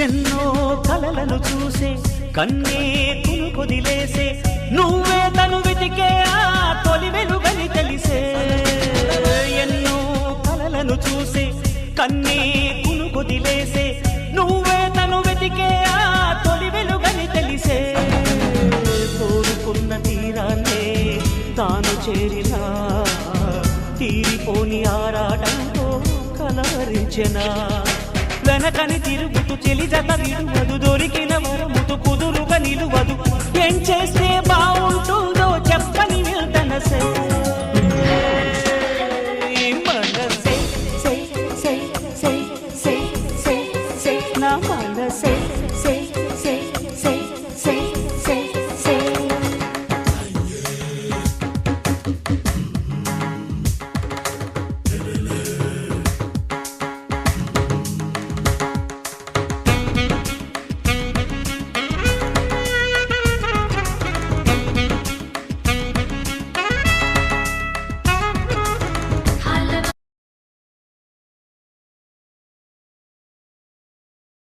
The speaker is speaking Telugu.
ఎన్నో కలలను చూసే కన్నే కునుకొదిలేసే నువ్వే తను వెతికే ఆ తొలి వెలుగని తెలిసే ఎన్నో కలలను చూసే కన్నే కునుకొదిలేసే నువ్వే తను వెతికే ఆ తొలి వెలుగని తెలిసే కోరుకున్న తీరాన్నే తాను చేరినా తీరిపోని ఆరాటంతో కలవరించెనా వెనకని తిరుగుతూ చెలి జత విడువదు దొరికిన వరముతు కుదురుగా నిలువదు ఏం చేస్తే బాగుంటుందో చెప్పని వెళ్తనసే